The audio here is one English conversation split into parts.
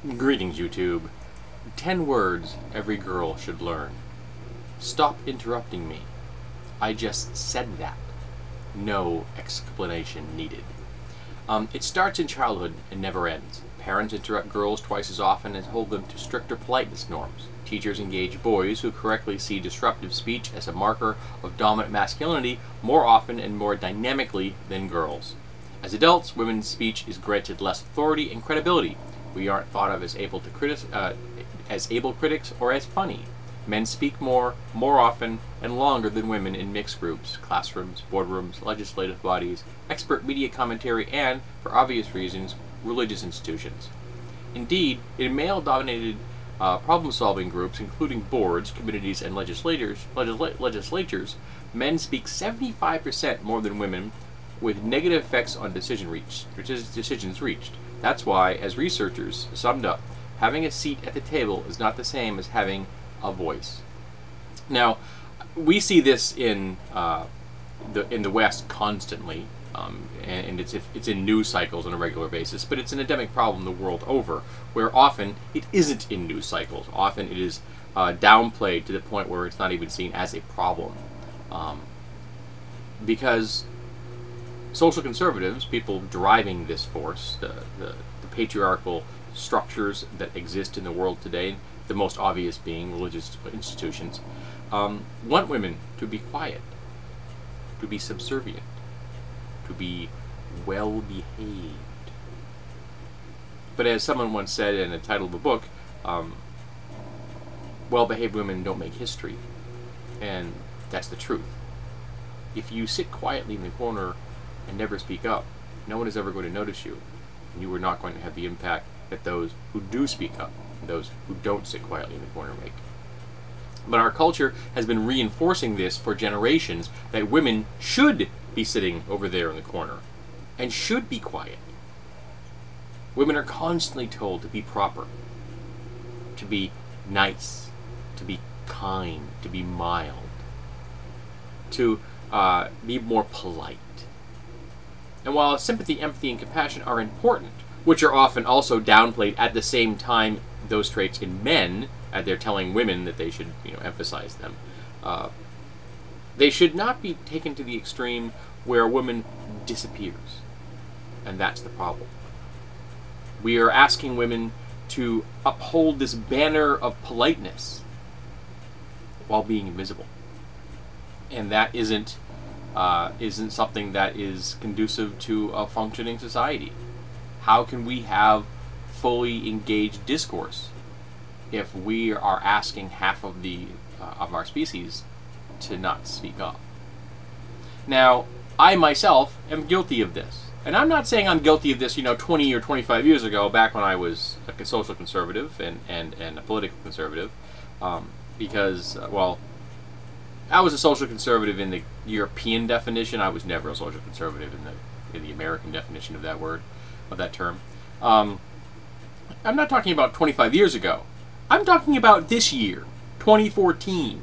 Greetings, YouTube. 10 words every girl should learn. Stop interrupting me. I just said that. No explanation needed. It starts in childhood and never ends. Parents interrupt girls twice as often and hold them to stricter politeness norms. Teachers engage boys who correctly see disruptive speech as a marker of dominant masculinity more often and more dynamically than girls. As adults, women's speech is granted less authority and credibility. We aren't thought of as able critics or as funny. Men speak more often, and longer than women in mixed groups, classrooms, boardrooms, legislative bodies, expert media commentary, and, for obvious reasons, religious institutions. Indeed, in male-dominated problem-solving groups, including boards, communities, and legislatures, men speak 75% more than women, with negative effects on decisions reached. That's why, as researchers summed up, having a seat at the table is not the same as having a voice. Now, we see this in the West constantly, and it's in news cycles on a regular basis, but it's an endemic problem the world over, where often it isn't in news cycles. Often it is downplayed to the point where it's not even seen as a problem. Because social conservatives, people driving this force, the patriarchal structures that exist in the world today, the most obvious being religious institutions, want women to be quiet, to be subservient, to be well behaved. But as someone once said in the title of a book, well-behaved women don't make history. And that's the truth. If you sit quietly in the corner and never speak up, no one is ever going to notice you, and you are not going to have the impact that those who do speak up and those who don't sit quietly in the corner make. But our culture has been reinforcing this for generations, that women should be sitting over there in the corner and should be quiet. Women are constantly told to be proper, to be nice, to be kind, to be mild, to be more polite. And while sympathy, empathy, and compassion are important, which are often also downplayed at the same time, those traits in men, as they're telling women that they should, emphasize them, they should not be taken to the extreme where a woman disappears. And that's the problem. We are asking women to uphold this banner of politeness while being invisible. And that isn't something that is conducive to a functioning society. How can we have fully engaged discourse if we are asking half of our species to not speak up? Now, I myself am guilty of this. And I'm not saying I'm guilty of this, 20 or 25 years ago, back when I was a social conservative and a political conservative, because, I was a social conservative in the European definition. I was never a social conservative in the American definition of that word, of that term. I'm not talking about 25 years ago. I'm talking about this year, 2014,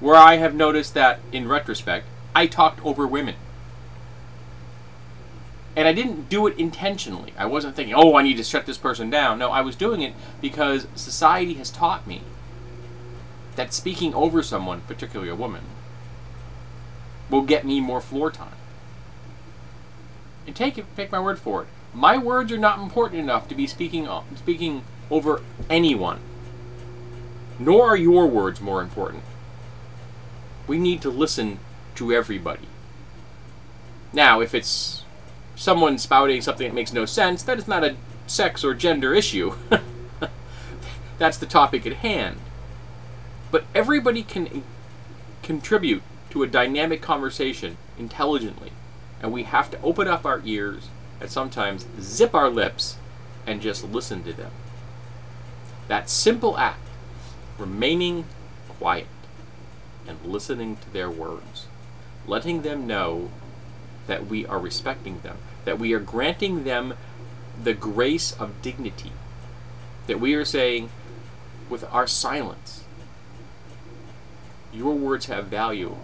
where I have noticed that, in retrospect, I talked over women. And I didn't do it intentionally. I wasn't thinking, oh, I need to shut this person down. No, I was doing it because society has taught me that speaking over someone, particularly a woman, will get me more floor time. And take my word for it. My words are not important enough to be speaking over anyone. Nor are your words more important. We need to listen to everybody. Now, if it's someone spouting something that makes no sense, that is not a sex or gender issue. That's the topic at hand. But everybody can contribute to a dynamic conversation intelligently. And we have to open up our ears and sometimes zip our lips and just listen to them. That simple act, remaining quiet and listening to their words, letting them know that we are respecting them, that we are granting them the grace of dignity, that we are saying with our silence, your words have value,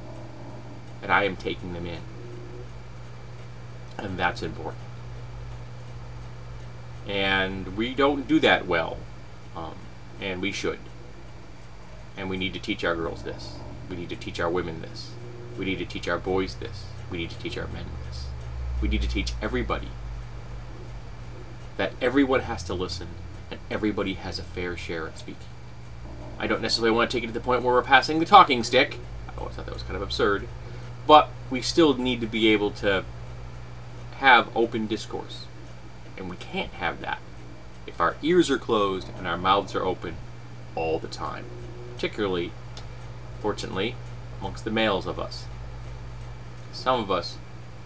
and I am taking them in. And that's important. And we don't do that well. And we should. And we need to teach our girls this. We need to teach our women this. We need to teach our boys this. We need to teach our men this. We need to teach everybody that everyone has to listen and everybody has a fair share at speaking. I don't necessarily want to take it to the point where we're passing the talking stick. I always thought that was kind of absurd. But we still need to be able to have open discourse. And we can't have that if our ears are closed and our mouths are open all the time. Particularly, fortunately, amongst the males of us. Some of us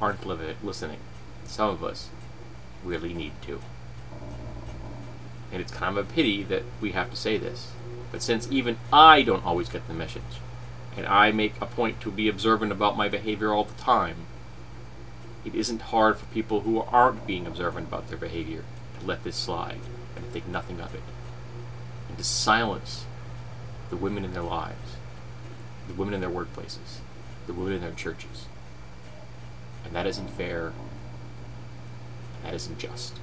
aren't listening. Some of us really need to. And it's kind of a pity that we have to say this. But since even I don't always get the message, and I make a point to be observant about my behavior all the time, it isn't hard for people who aren't being observant about their behavior to let this slide and to think nothing of it. And to silence the women in their lives, the women in their workplaces, the women in their churches. And that isn't fair, and that isn't just.